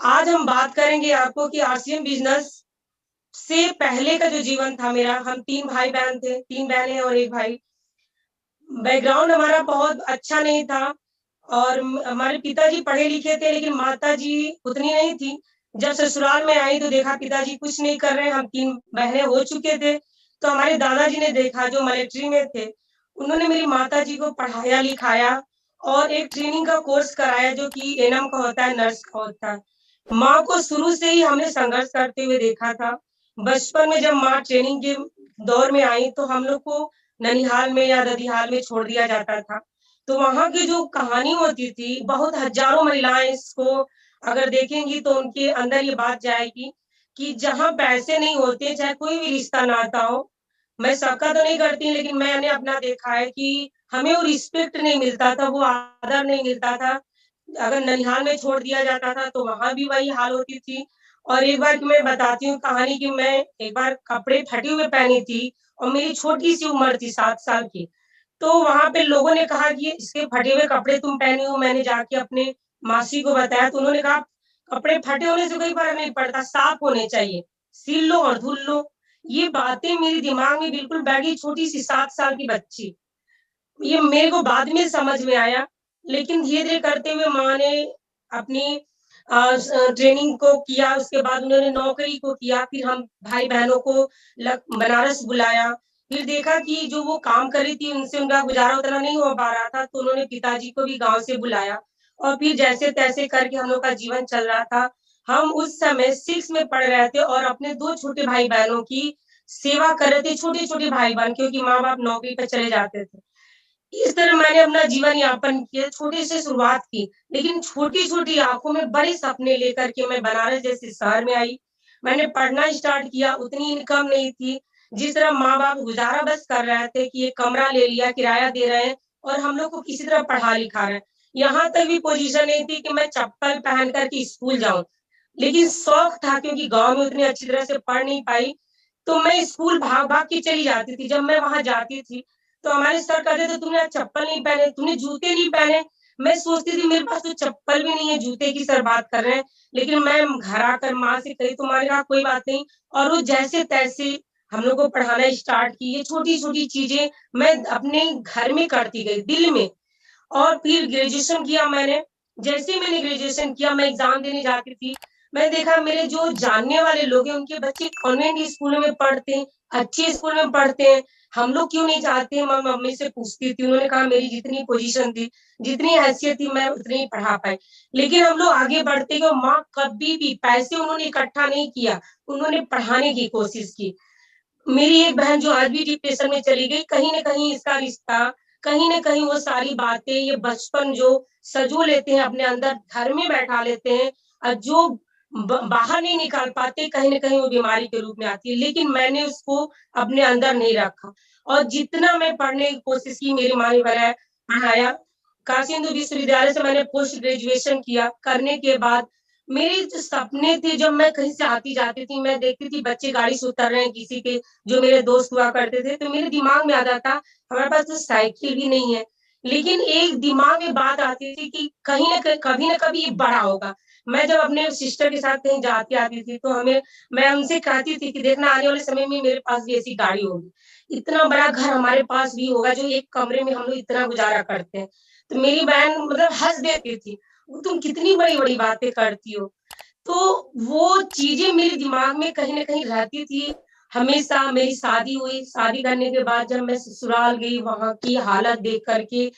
आज हम बात करेंगे आपको कि आरसीएम बिज़नेस से पहले का जो जीवन था मेरा, हम 3 भाई-बहन थे, 3 बहनें और 1 भाई। बैकग्राउंड हमारा बहुत अच्छा नहीं था और हमारे पिताजी पढ़े-लिखे थे लेकिन माताजी उतनी नहीं थी। जब ससुराल में आई तो देखा पिताजी कुछ नहीं कर रहे हैं, हम 3 बहनें हो चुके थे, तो हमारे दादाजी ने देखा जो मिलिट्री में थे, उन्होंने मेरी माताजी को पढ़ाया-लिखाया और एक ट्रेनिंग का कोर्स कराया जो कि एएनएम का होता है, नर्स का होता है। माँ को शुरू से ही हमने संघर्ष करते हुए देखा था। बचपन में जब माँ ट्रेनिंग के दौर में आई तो हम लोग को ननिहाल में या ददिहाल में छोड़ दिया जाता था। तो वहाँ की जो कहानी होती थी, बहुत हज़ारों महिलाएँ इसको अगर देखेंगी तो उनके अंदर ये बात जाएगी कि जहाँ पैसे नहीं होते, चाहे कोई भी रिश्ता नाता हो, मैं सबका तो नहीं करती लेकिन मैंने अपना देखा है कि हमें वो रिस्पेक्ट नहीं मिलता था, वो आदर नहीं मिलता था। अगर ननिहाल में छोड़ दिया जाता था तो वहाँ भी वही हाल होती थी। और एक बार की मैं बताती हूँ कहानी कि मैं एक बार कपड़े फटे हुए पहनी थी और मेरी छोटी-सी उम्र थी 7 साल की। तो वहाँ पे लोगों ने कहा कि इसके फटे हुए कपड़े तुम पहनी हो, मैंने जाके अपने मासी को बताया तो उन्होंने कहा, "कपड़े फटे होने से कोई फ़र्क नहीं पड़ता, साफ होने चाहिए, सिल लो और धुल लो।" ये बातें मेरे दिमाग में बिल्कुल बैठ गई, छोटी-सी 7 साल की बच्ची। ये मेरे को बाद में समझ में आया, लेकिन धीरे-धीरे करते हुए माँ ने अपनी ट्रेनिंग को किया, उसके बाद उन्होंने नौकरी को किया, फिर हम भाई-बहनों को बनारस बुलाया। फिर देखा कि जो वो काम कर रही थी, उनसे उनका गुज़ारा उतना नहीं हो पा रहा था, तो उन्होंने पिताजी को भी गाँव से बुलाया और फिर जैसे-तैसे करके हम लोग का जीवन चल रहा था। हम उस समय 6 में पढ़ रहे थे और अपने 2 छोटे भाई-बहनों की सेवा कर रहे थे, छोटे-छोटे भाई-बहन क्योंकि माँ-बाप नौकरी पे चले जाते थे। इस तरह मैंने अपना जीवन यापन किया, छोटे से शुरुआत की, लेकिन छोटी-छोटी आँखों में बड़े सपने लेकर के मैं बनारस जैसे शहर में आई। मैंने पढ़ना स्टार्ट किया, उतनी इनकम नहीं थी, जिस तरह माँ-बाप गुज़ारा बस कर रहे थे कि एक कमरा ले लिया, किराया दे रहे हैं और हम लोग को किसी तरह पढ़ा-लिखा रहे हैं। यहाँ तक भी पोज़ीशन नहीं थी कि मैं चप्पल पहन कर के स्कूल जाऊँ, लेकिन शौक था क्योंकि गाँव में उतनी अच्छी तरह से पढ़ नहीं पाई, तो मैं स्कूल भाग-भाग के चली जाती थी। जब मैं वहाँ जाती थी, तो हमारे सर कहते थे, "तूने आज चप्पल नहीं पहने, तूने जूते नहीं पहने।" मैं सोचती थी मेरे पास तो चप्पल भी नहीं है, जूते की सर बात कर रहे हैं। लेकिन मैं घर आकर माँ से कही तो माँ ने कहा, "कोई बात नहीं।" और वो जैसे-तैसे हम लोग को पढ़ाना स्टार्ट की। ये छोटी-छोटी चीज़ें मैं अपने घर में करती गई, दिल में। और फिर ग्रेजुएशन किया मैंने। जैसे ही मैंने ग्रेजुएशन किया, मैं एग्ज़ाम देने जाती थी। मैंने देखा मेरे जो जानने वाले लोग हैं, उनके बच्चे कॉन्वेंट स्कूलों में पढ़ते हैं, अच्छे स्कूल में पढ़ते हैं। हम लोग क्यों नहीं चाहते हैं? मैं मम्मी से पूछती थी। उन्होंने कहा मेरी जितनी पोज़ीशन थी, जितनी हैसियत थी, मैं उतनी ही पढ़ा पाई। लेकिन हम लोग आगे बढ़ते गए, माँ कभी भी पैसे उन्होंने इकट्ठा नहीं किया, उन्होंने पढ़ाने की कोशिश की। मेरी एक बहन जो आज भी डिप्रेशन में चली गई, कहीं न कहीं इसका रिश्ता, कहीं न कहीं वो सारी बातें, ये बचपन जो सँजो लेते हैं अपने अंदर, घर में बैठा लेते हैं जो बाहर नहीं निकाल पाते, कहीं न कहीं वो बीमारी के रूप में आती है। लेकिन मैंने उसको अपने अंदर नहीं रखा और जितना मैं पढ़ने की कोशिश की, मेरी माँ ने पढ़ाया। काशी हिंदू विश्वविद्यालय से मैंने पोस्ट ग्रेजुएशन किया, करने के बाद मेरे जो सपने थे जब मैं कहीं से आती-जाती थी, मैं देखती थी बच्चे गाड़ी से उतर रहे हैं किसी के, जो मेरे दोस्त हुआ करते थे, तो मेरे दिमाग में आता था, हमारे पास तो साइकिल भी नहीं है। लेकिन एक दिमाग में बात आती थी कि कहीं न कभी न कभी ये बड़ा होगा। मैं जब अपने सिस्टर के साथ कहीं जाती-आती थी, तो मैं उनसे कहती थी कि देखना आने वाले समय में मेरे पास भी ऐसी गाड़ी होगी। इतना बड़ा घर हमारे पास भी होगा, जो एक कमरे में हम लोग इतना गुज़ारा करते हैं। तो मेरी बहन मतलब हँस देती थी, "वो तुम कितनी बड़ी-बड़ी बातें करती हो।" तो वो चीज़ें मेरे दिमाग में कहीं न कहीं रहती थी। हमेशा मेरी शादी हुई, शादी करने के बाद जब मैं ससुराल गई, वहाँ की हालत देख कर के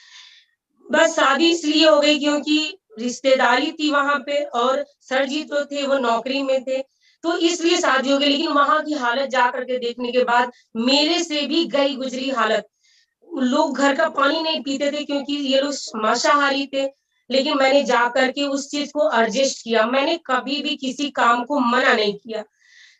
बस शादी इसलिए हो गई क्योंकि रिश्तेदारी थी वहाँ पे और सर जी जो थे वो नौकरी में थे, तो इसलिए शादी हो गई। लेकिन वहाँ की हालत जा कर के देखने के बाद मेरे से भी गई गुज़री हालत लोग घर का पानी नहीं पीते थे क्योंकि ये लोग मांसाहारी थे, लेकिन मैंने जा कर के उस चीज़ को एडजस्ट किया। मैंने कभी भी किसी काम को मना नहीं किया।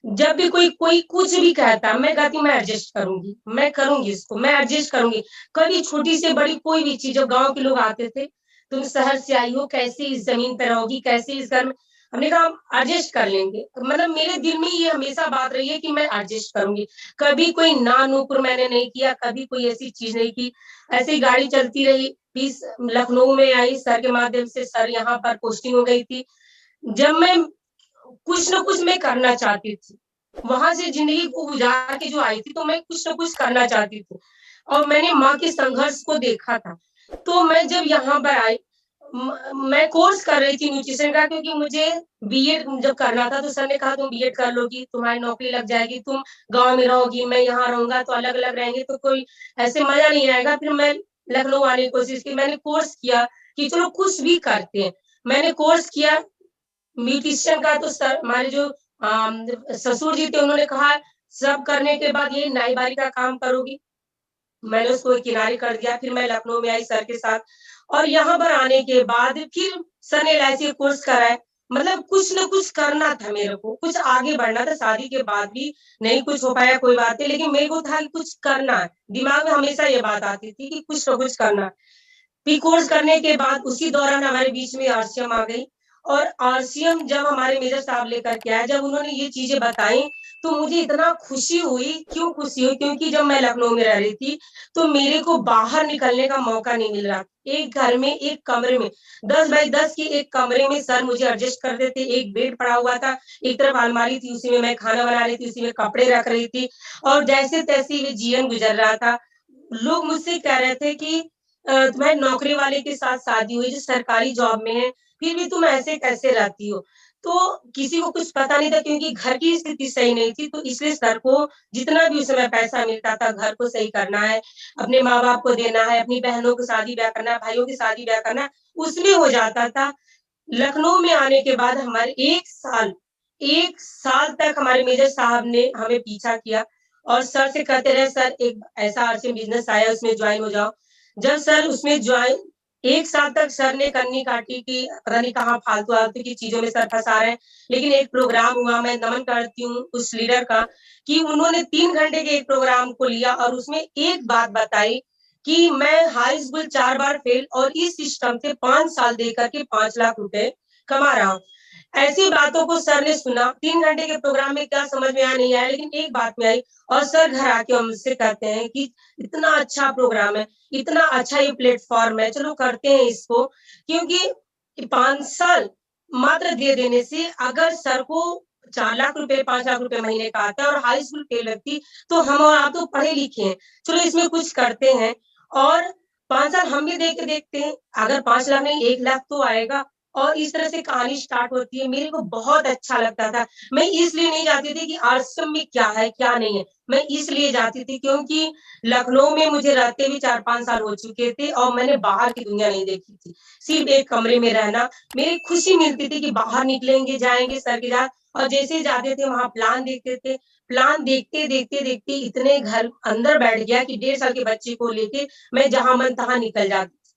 जब भी कोई कोई कुछ भी कहता, मैं कहती मैं एडजस्ट करूँगी, मैं करूँगी इसको, मैं एडजस्ट करूँगी। कभी छोटी से बड़ी कोई भी चीज़ जब गाँव के लोग आते थे, तुम शहर से आई हो, कैसे इस ज़मीन पे रहोगी, कैसे इस घर में हमने कहा हम एडजस्ट कर लेंगे। मतलब मेरे दिल में ये हमेशा बात रही है कि मैं एडजस्ट करूँगी। कभी कोई ना-नुकुर मैंने नहीं किया, कभी कोई ऐसी चीज़ नहीं की। ऐसे ही गाड़ी चलती रही, फिर लखनऊ में आई, सर के माध्यम से सर यहाँ पर पोस्टिंग हो गई थी। जब मैं कुछ ना कुछ मैं करना चाहती थी। वहाँ से ज़िंदगी को गुज़ार के जो आई थी, तो मैं कुछ ना कुछ करना चाहती थी और मैंने माँ के संघर्ष को देखा था। तो मैं जब यहाँ पर आई मैं कोर्स कर रही थी न्यूट्रिशन का क्योंकि मुझे बीएड जब करना था तो सर ने कहा तुम बीएड कर लोगी, तुम्हारी नौकरी लग जाएगी, तुम गाँव में रहोगी, मैं यहाँ रहूँगा तो अलग-अलग रहेंगे तो कोई ऐसे मज़ा नहीं आएगा। फिर मैं लखनऊ आने की कोशिश की, मैंने कोर्स किया कि चलो कुछ भी करते हैं। मैंने कोर्स किया ब्यूटीशियन का तो सर हमारे जो ससुर जी थे उन्होंने कहा सब करने के बाद ये नाई-बारी का काम करोगी। मैंने उसको किनारे कर दिया, फिर मैं लखनऊ में आई सर के साथ और यहाँ पर आने के बाद फिर सर ने एलआईसी कोर्स कराया। मतलब कुछ न कुछ करना था मेरे को, कुछ आगे बढ़ना था, शादी के बाद भी नहीं कुछ हो पाया कोई बात नहीं, लेकिन मेरे को था कि कुछ करना है। दिमाग में हमेशा ये बात आती थी कि कुछ न कुछ करना है। फिर कोर्स करने के बाद उसी दौरान हमारे बीच में आरसीएम आ गई और आरसीएम जब हमारे मेजर साहब लेकर के आए, जब उन्होंने ये चीज़ें बताई, तो मुझे इतना खुशी हुई, क्यों खुशी हुई? क्योंकि जब मैं लखनऊ में रह रही थी, तो मेरे को बाहर निकलने का मौका नहीं मिल रहा। एक घर में, एक कमरे में 10 बाई 10 के एक कमरे में सर मुझे एडजस्ट कर देते, एक बेड पड़ा हुआ था, एक तरफ अलमारी थी, उसी में मैं खाना बना रही थी, उसी में कपड़े रख रही थी और जैसे-तैसे ये जीवन गुज़र रहा था। लोग मुझसे कह रहे थे कि तुम्हारी नौकरी वाले के साथ शादी हुई जो सरकारी जॉब में है, फिर भी तुम ऐसे कैसे रहती हो? तो किसी को कुछ पता नहीं था क्योंकि घर की स्थिति सही नहीं थी, तो इसलिए सर को जितना भी उस समय पैसा मिलता था, घर को सही करना है, अपने माँ-बाप को देना है, अपनी बहनों को शादी-ब्याह करना है, भाइयों की शादी-ब्याह करना है, उसमें हो जाता था। लखनऊ में आने के बाद हमारे 1 साल तक हमारे मेजर साहब ने हमें पीछा किया और सर से कहते रहे, "सर एक ऐसा आरसीएम बिज़नेस आया है, उसमें जॉइन हो जाओ।" जब सर उसमें जॉइन 1 साल तक सर ने कन्नी काटी कि पता नहीं कहाँ फालतू-आलतू की चीज़ों में सर फँसा रहे हैं। लेकिन एक प्रोग्राम हुआ, मैं नमन करती हूँ उस लीडर का कि उन्होंने 3 घंटे के एक प्रोग्राम को लिया और उसमें एक बात बताई कि मैं हाई स्कूल 4 बार फेल और इस सिस्टम से 5 साल दे कर के 5 लाख रुपए कमा रहा हूँ। ऐसी बातों को सर ने सुना, 3 घंटे के प्रोग्राम में क्या समझ में आया नहीं आया, लेकिन एक बात में आई और सर घर आके हमसे कहते हैं कि इतना अच्छा प्रोग्राम है, इतना अच्छा ये प्लेटफ़ॉर्म है, चलो करते हैं इसको क्योंकि 5 साल मात्र दे देने से अगर सर को 4 लाख रुपए, 5 लाख रुपए महीने का आता है और हाई स्कूल फेल व्यक्ति तो हम और आप तो पढ़े-लिखे हैं, चलो इसमें कुछ करते हैं और 5 साल हम भी दे के देखते हैं, अगर 5 लाख नहीं 1 लाख तो आएगा और इस तरह से कहानी स्टार्ट होती है। मेरे को बहुत अच्छा लगता था। मैं इसलिए नहीं जाती थी कि आश्रम में क्या है, क्या नहीं है। मैं इसलिए जाती थी क्योंकि लखनऊ में मुझे रहते भी 4-5 साल हो चुके थे और मैंने बाहर की दुनिया नहीं देखी थी। सिर्फ़ एक कमरे में रहना, मेरी खुशी मिलती थी कि बाहर निकलेंगे, जाएँगे सर के साथ और जैसे ही जाते थे वहाँ प्लान देखते थे। प्लान देखते इतने घर अंदर बैठ गया कि 1.5 साल के बच्चे को लेके मैं जहाँ मन तहाँ निकल जाती थी।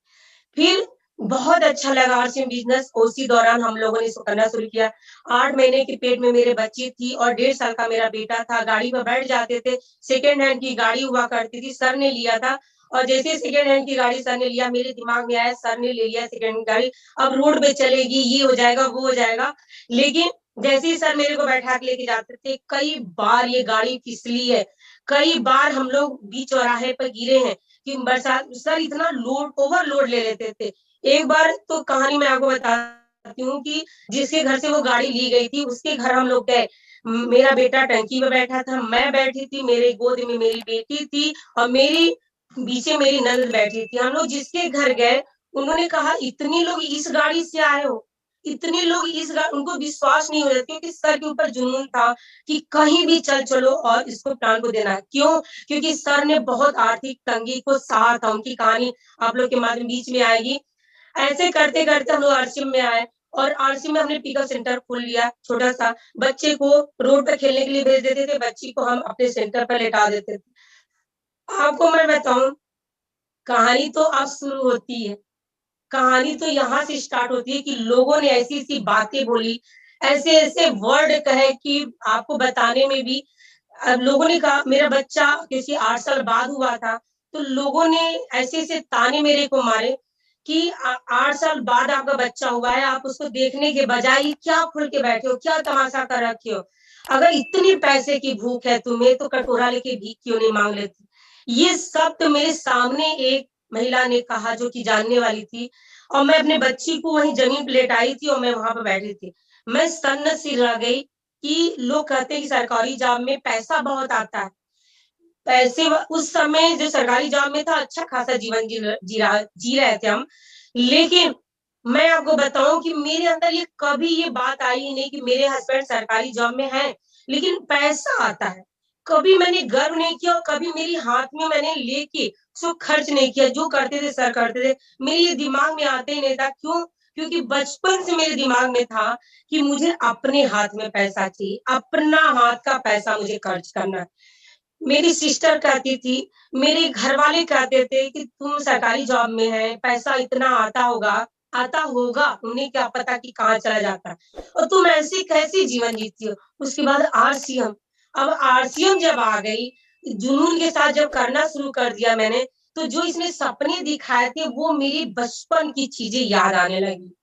फिर बहुत अच्छा लगा आरसीएम बिज़नेस उसी दौरान हम लोगों ने इसको करना शुरू किया। 8 महीने के पेट में मेरे बच्ची थी और 1.5 साल का मेरा बेटा था। गाड़ी पे बैठ जाते थे, सेकंड हैंड की गाड़ी हुआ करती थी, सर ने लिया था और जैसे ही सेकंड हैंड की गाड़ी सर ने लिया, मेरे दिमाग में आया सर ने ले लिया सेकंड हैंड गाड़ी, अब रोड पे चलेगी, ये हो जाएगा, वो हो जाएगा। लेकिन जैसे ही सर मेरे को बैठा के लेके जाते थे, कई बार ये गाड़ी फिसली है, कई बार हम लोग बीच चौराहे पे गिरे हैं। कि बरसात सर इतना लोड ओवरलोड ले लेते थे। एक बार तो कहानी मैं आपको बताती हूँ कि जिसके घर से वो गाड़ी ली गई थी, उसके घर हम लोग गए। मेरा बेटा टंकी में बैठा था, मैं बैठी थी, मेरे गोद में मेरी बेटी थी और मेरी पीछे मेरी ननद बैठी थी। हम लोग जिसके घर गए, उन्होंने कहा, "इतने लोग इस गाड़ी से आए हो? इतने लोग इस गा" उनको विश्वास नहीं हो रहा था क्योंकि सर के ऊपर जुनून था कि कहीं भी चल चलो और इसको प्राण को देना है। क्यों? क्योंकि सर ने बहुत आर्थिक तंगी को सहा था, उनकी कहानी आप लोग के माध्यम बीच में आएगी। ऐसे करते-करते हम लोग आरसीएम में आए और आरसीएम में हमने पिकअप सेंटर खोल लिया छोटा-सा। बच्चे को रोड पे खेलने के लिए भेज देते थे, बच्ची को हम अपने सेंटर पर लेटा देते थे। आपको मैं बताऊँ, कहानी तो अब शुरू होती है। कहानी तो यहाँ से स्टार्ट होती है कि लोगों ने ऐसी-ऐसी बातें बोली, ऐसे-ऐसे वर्ड कहे कि आपको बताने में भी लोगों ने कहा मेरा बच्चा किसी 8 साल बाद हुआ था, तो लोगों ने ऐसे-ऐसे ताने मेरे को मारे कि 8 साल बाद आपका बच्चा हुआ है, आप उसको देखने के बजाय ही क्या खुल के बैठे हो, क्या तमाशा कर रखे हो? अगर इतनी पैसे की भूख है तुम्हें तो कटोरा लेके भीख क्यों नहीं माँग लेती? ये शब्द मेरे सामने एक महिला ने कहा जो कि जानने वाली थी और मैं अपने बच्ची को वहीं ज़मीन पे लेटाई थी और मैं वहाँ पे बैठी थी। मैं सन्न-सी रह गई कि लोग कहते हैं कि सरकारी जॉब में पैसा बहुत आता है। पैसे व उस समय जो सरकारी जॉब में था अच्छा खासा जीवन जी रहे थे हम। लेकिन मैं आपको बताऊँ कि मेरे अंदर कभी ये बात आई ही नहीं कि मेरे हस्बैंड सरकारी जॉब में हैं, लेकिन पैसा आता है। कभी मैंने गर्व नहीं किया और कभी मेरी हाथ में मैंने लेके उसको खर्च नहीं किया, जो करते थे सर करते थे। मेरे ये दिमाग में आता ही नहीं था, क्यों? क्योंकि बचपन से मेरे दिमाग में था कि मुझे अपने हाथ में पैसा चाहिए, अपना हाथ का पैसा मुझे खर्च करना है। मेरी सिस्टर कहती थी, मेरे घरवाले कहते थे कि तुम सरकारी जॉब में है, पैसा इतना आता होगा, उन्हें क्या पता कि कहाँ चला जाता है और तुम ऐसे कैसे जीवन जीती हो? उसके बाद आरसीएम, अब आरसीएम जब आ गई, जुनून के साथ जब करना शुरू कर दिया मैंने, तो जो इसमें सपने दिखाए थे, वो मेरी बचपन की चीज़ें याद आने लगी।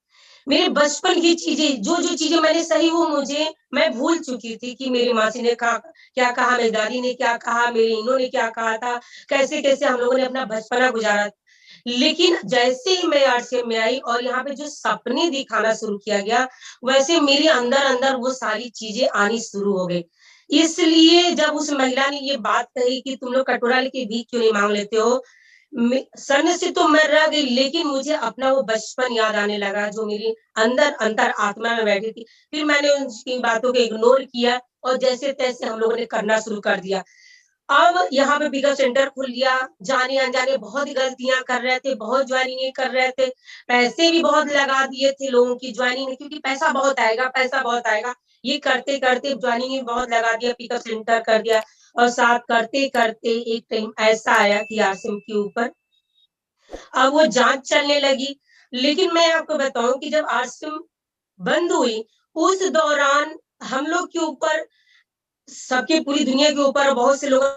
मेरे बचपन की चीज़ें, जो-जो चीज़ें मैंने सही वो मुझे मैं भूल चुकी थी कि मेरी मासी ने क्या कहा, मेरी दादी ने क्या कहा, मेरे इन्होंने क्या कहा था, कैसे-कैसे हम लोगों ने अपना बचपना गुज़ारा। लेकिन जैसे ही मैं आरसीएम में आई और यहाँ पे जो सपने दिखाना शुरू किया गया, वैसे मेरे अंदर-अंदर वो सारी चीज़ें आनी शुरू हो गई। इसलिए जब उस महिला ने ये बात कही कि तुम लोग कटोरा लेके भीख क्यों नहीं माँग लेते हो? सन्न से तो मैं रह गई, लेकिन मुझे अपना वो बचपन याद आने लगा जो मेरी अंदर अंतर आत्मा में बैठी थी। फिर मैंने उसकी बातों को इग्नोर किया और जैसे-तैसे हम लोगों ने करना शुरू कर दिया। अब यहाँ पे पिकअप सेंटर खुल गया, जाने-अनजाने बहुत गलतियाँ कर रहे थे, बहुत ज्वाइनिंगें कर रहे थे, पैसे भी बहुत लगा दिए थे लोगों की ज्वाइनिंग में क्योंकि पैसा बहुत आएगा। ये करते-करते ज्वाइनिंग में बहुत लगा दिया, पिकअप सेंटर कर दिया और साथ करते-करते एक टाइम ऐसा आया कि आसिम के ऊपर अब वो जाँच चलने लगी। लेकिन मैं आपको बताऊँ कि जब आसिम बंद हुई, उस दौरान हम लोग के ऊपर सबकी पूरी दुनिया के ऊपर बहुत से लोगों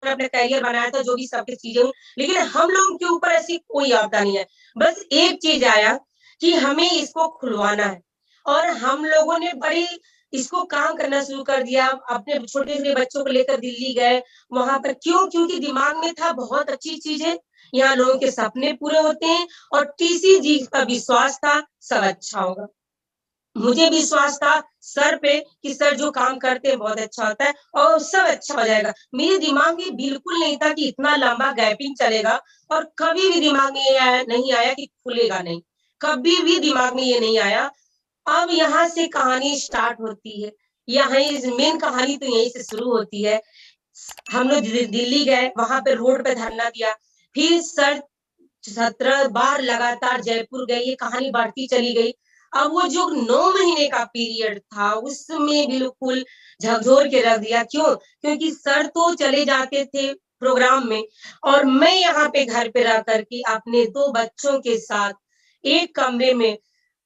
ने अपना करियर बनाया था, जो भी सबकी चीज़ें हुई, लेकिन हम लोगों के ऊपर ऐसी कोई आपदा नहीं है। बस एक चीज़ आया कि हमें इसको खुलवाना है और हम लोगों ने बड़ी इसको काम करना शुरू कर दिया। अपने छोटे-छोटे बच्चों को लेकर दिल्ली गए, वहाँ पर क्यों? क्योंकि दिमाग में था बहुत अच्छी चीज़ है, यहाँ लोगों के सपने पूरे होते हैं और टीसीजी का विश्वास था, सब अच्छा होगा। मुझे विश्वास था सर पे कि सर जो काम करते हैं बहुत अच्छा होता है और सब अच्छा हो जाएगा। मेरे दिमाग में बिल्कुल नहीं था कि इतना लंबा गैपिंग चलेगा और कभी भी दिमाग में ये नहीं आया कि खुलेगा नहीं। कभी भी दिमाग में ये नहीं आया। अब यहाँ से कहानी स्टार्ट होती है। यहाँ इस मेन कहानी तो यहीं से शुरू होती है। हम लोग दिल्ली गए, वहाँ पे रोड पे धरना दिया। फिर सर 17 बार लगातार जयपुर गए, ये कहानी बढ़ती चली गई। अब वो जो 9 महीने का पीरियड था, उसमें बिल्कुल झकझोर के रख दिया। क्यों? क्योंकि सर तो चले जाते थे प्रोग्राम में और मैं यहाँ पे घर पे रह कर के अपने 2 बच्चों के साथ एक कमरे में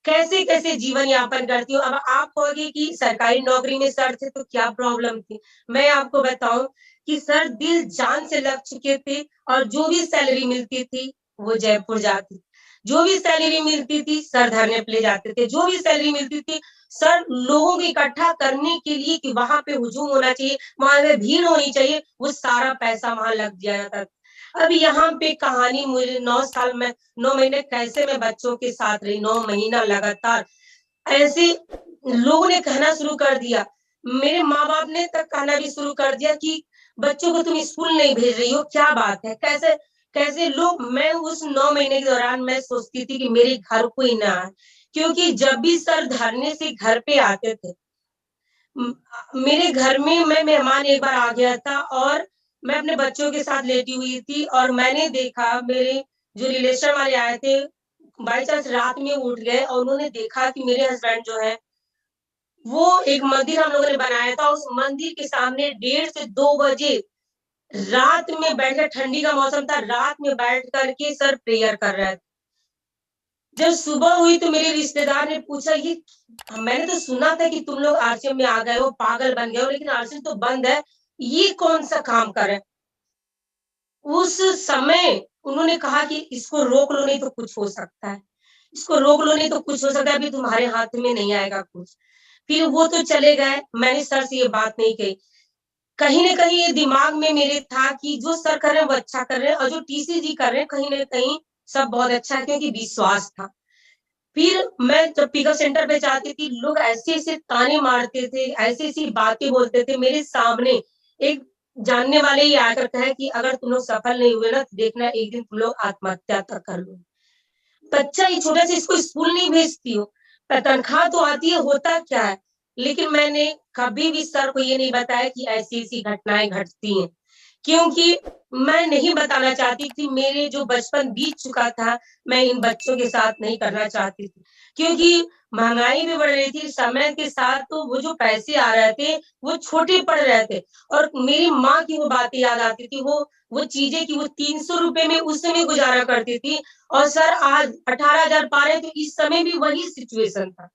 कैसे-कैसे जीवन यापन करती हूँ। अब आप कहोगे कि सरकारी नौकरी में सर थे तो क्या प्रॉब्लम थी? मैं आपको बताऊँ कि सर दिल जान से लग चुके थे और जो भी सैलरी मिलती थी, वो जयपुर जाती। जो भी सैलरी मिलती थी, सर धरने पे ले जाते थे। जो भी सैलरी मिलती थी, सर लोगों को इकट्ठा करने के लिए कि वहाँ पे हुजूम होना चाहिए, वहाँ पे भीड़ होनी चाहिए, वो सारा पैसा वहाँ लग दिया जाता था। अब यहाँ पे कहानी मुझे 9 साल में 9 महीने कैसे मैं बच्चों के साथ रही, 9 महीना लगातार। ऐसे लोगों ने कहना शुरू कर दिया, मेरे माँ-बाप ने तक कहना भी शुरू कर दिया कि बच्चों को तुम स्कूल नहीं भेज रही हो, क्या बात है? कैसे कैसे लोग मैं उस 9 महीने के दौरान मैं सोचती थी कि मेरे घर कोई ना आए, क्योंकि जब भी सर धरने से घर पे आते थे, मेरे घर में मैं मेहमान एक बार आ गया था और मैं अपने बच्चों के साथ लेटी हुई थी और मैंने देखा मेरे जो रिलेशन वाले आए थे, बाय चांस रात में उठ गए और उन्होंने देखा कि मेरे हस्बैंड जो है, वो एक मंदिर हम लोगों ने बनाया था, उस मंदिर के सामने 1:30 से 2 बजे रात में बैठ कर ठंडी का मौसम था, रात में बैठ कर के सर प्रेयर कर रहे थे। जब सुबह हुई तो मेरे रिश्तेदार ने पूछा ये मैंने तो सुना था कि तुम लोग आरसीएम में आ गए हो, पागल बन गए हो, लेकिन आरसीएम तो बंद है, ये कौन-सा काम कर रहे हैं? उस समय उन्होंने कहा कि इसको रोक लो नहीं तो कुछ हो सकता है। इसको रोक लो नहीं तो कुछ हो सकता है, अभी तुम्हारे हाथ में नहीं आएगा कुछ। फिर वो तो चले गए, मैंने सर से ये बात नहीं कही। कहीं न कहीं ये दिमाग में मेरे था कि जो सर कर रहे हैं वो अच्छा कर रहे हैं और जो टीसीजी कर रहे हैं कहीं न कहीं सब बहुत अच्छा है क्योंकि विश्वास था। फिर मैं जब पिकअप सेंटर पे जाती थी, लोग ऐसे-ऐसे ताने मारते थे, ऐसी-ऐसी बातें बोलते थे मेरे सामने। एक जानने वाले ही आकर कहे कि अगर तुम लोग सफल नहीं हुए ना, तो देखना एक दिन तुम लोग आत्महत्या तक कर लो। बच्चा ही छोटा सा इसको स्कूल नहीं भेजती हो, तनख्वाह तो आती है, होता क्या है? लेकिन मैंने कभी भी सर को ये नहीं बताया कि ऐसी-ऐसी घटनाएँ घटती हैं। क्योंकि मैं नहीं बताना चाहती थी, मेरे जो बचपन बीत चुका था, मैं इन बच्चों के साथ नहीं करना चाहती थी। क्योंकि महँगाई भी बढ़ रही थी, समय के साथ तो वो जो पैसे आ रहे थे, वो छोटे पड़ रहे थे और मेरी माँ की वो बातें याद आती थी, वो चीज़ें कि वो ₹300 में उस समय गुज़ारा करती थी और सर आज 18,000 पा रहे हैं, तो इस समय भी वही सिचुएशन था।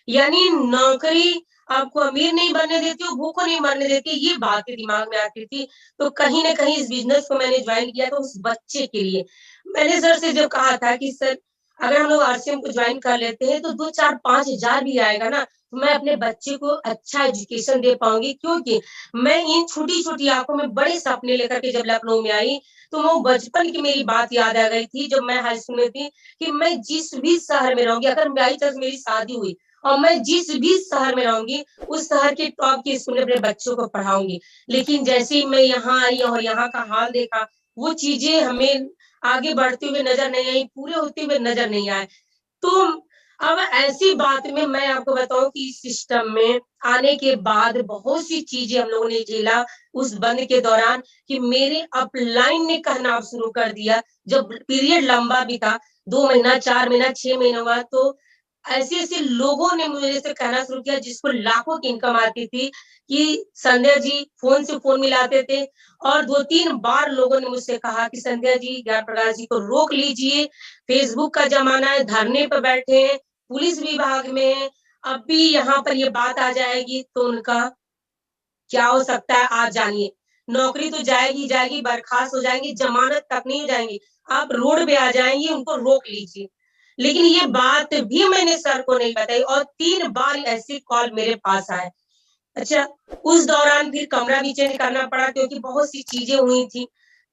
यानी नौकरी आपको अमीर नहीं बनने देती और भूखों नहीं मरने देती, ये बातें दिमाग में आती थी। तो कहीं न कहीं इस बिज़नेस को मैंने जॉइन किया था उस बच्चे के लिए। मैंने सर से जब कहा था कि सर अगर हम लोग आरसीएम को जॉइन कर लेते हैं तो 2, 4, 5,000 भी आएगा ना, तो मैं अपने बच्चे को अच्छा एजुकेशन दे पाऊँगी क्योंकि मैं इन छोटी-छोटी आँखों में बड़े सपने लेकर के जब लखनऊ में आई, तो वो बचपन की मेरी बात याद आ गई थी जब मैं हाई स्कूल में थी कि मैं जिस भी शहर में रहूँगी, अगर बाई चांस मेरी शादी हुई और मैं जिस भी शहर में रहूँगी, उस शहर के टॉप के स्कूल में अपने बच्चों को पढ़ाऊँगी। लेकिन जैसे ही मैं यहाँ आई और यहाँ का हाल देखा, वो चीज़ें हमें आगे बढ़ते हुए नज़र नहीं आई, पूरे होते हुए नज़र नहीं आए। तो अब ऐसी बात में मैं आपको बताऊँ कि इस सिस्टम में आने के बाद बहुत सी चीज़ें हम लोगों ने झेला उस बंद के दौरान कि मेरे अपलाइन ने कहना अब शुरू कर दिया। जब पीरियड लंबा भी था, 2 महीना, 4 महीना, 6 महीना हुआ तो ऐसे-ऐसे लोगों ने मुझे से कहना शुरू किया जिसको लाखों की इनकम आती थी कि संध्या जी फ़ोन से फ़ोन मिलाते थे और 2-3 बार लोगों ने मुझसे कहा कि संध्या जी, ज्ञान प्रकाश जी को रोक लीजिए, फेसबुक का ज़माना है, धरने पे बैठे हैं, पुलिस विभाग में हैं, अब भी यहाँ पर ये बात आ जाएगी तो उनका क्या हो सकता है आप जानिए। नौकरी तो जाएगी ही जाएगी, बर्खास्त हो जाएँगी, ज़मानत तक नहीं हो जाएँगी। आप रोड पे आ जाएँगी, उनको रोक लीजिए। लेकिन ये बात भी मैंने सर को नहीं बताई और 3 बार ऐसे कॉल मेरे पास आए। अच्छा, उस दौरान फिर कमरा भी चेंज करना पड़ा क्योंकि बहुत सी चीज़ें हुई थी।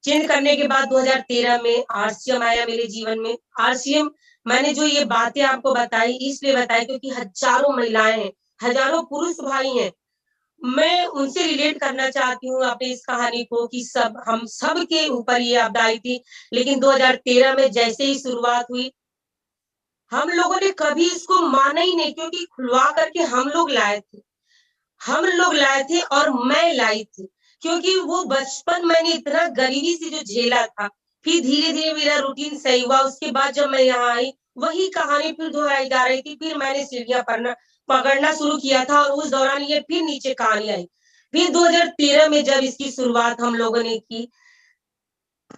चेंज करने के बाद 2013 में आरसीएम आया मेरे जीवन में। आरसीएम मैंने जो ये बातें आपको बताई इसलिए बताई क्योंकि हज़ारों महिलाएँ हैं, हज़ारों पुरुष भाई हैं। मैं उनसे रिलेट करना चाहती हूँ अपनी इस कहानी को कि सब हम सब के ऊपर ये आपदा आई थी। लेकिन 2013 में जैसे ही शुरुआत हुई, हम लोगों ने कभी इसको माना ही नहीं क्योंकि खुलवा करके हम लोग लाए थे। हम लोग लाए थे और मैं लाई थी, क्योंकि वो बचपन मैंने इतना गरीबी से जो झेला था, फिर धीरे-धीरे मेरा रूटीन सही हुआ, उसके बाद जब मैं यहाँ आई, वही कहानी फिर दोहराई जा रही थी, फिर मैंने सीढ़ियाँ पकड़ना शुरू किया था और उस दौरान ये फिर नीचे कहानी आई। फिर 2013 में जब इसकी शुरुआत हम लोगों ने की,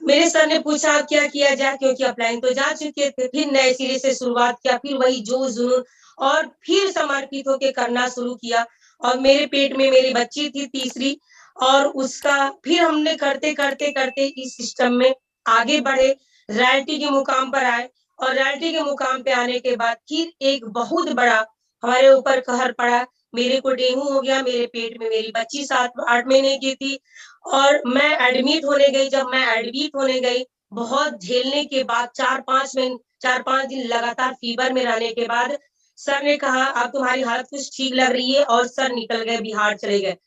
मेरे सर ने पूछा अब क्या किया जाए क्योंकि ऑफलाइन तो जा चुके थे, फिर नए सिरे से शुरुआत किया, फिर वही जोश-जुनून और फिर समर्पित होके करना शुरू किया और मेरे पेट में मेरी बच्ची थी तीसरी और उसका फिर हमने करते-करते इस सिस्टम में आगे बढ़े, रॉयल्टी के मुकाम पर आए और रॉयल्टी के मुकाम पे आने के बाद फिर एक बहुत बड़ा हमारे ऊपर कहर पड़ा। मेरे को डेंगू हो गया, मेरे पेट में मेरी बच्ची 7-8 महीने की थी और मैं एडमिट होने गई, जब मैं एडमिट होने गई, बहुत झेलने के बाद 4-5 दिन लगातार फ़ीवर में रहने के बाद, सर ने कहा, "अब तुम्हारी हालत कुछ ठीक लग रही है" और सर निकल गए, बिहार चले गए।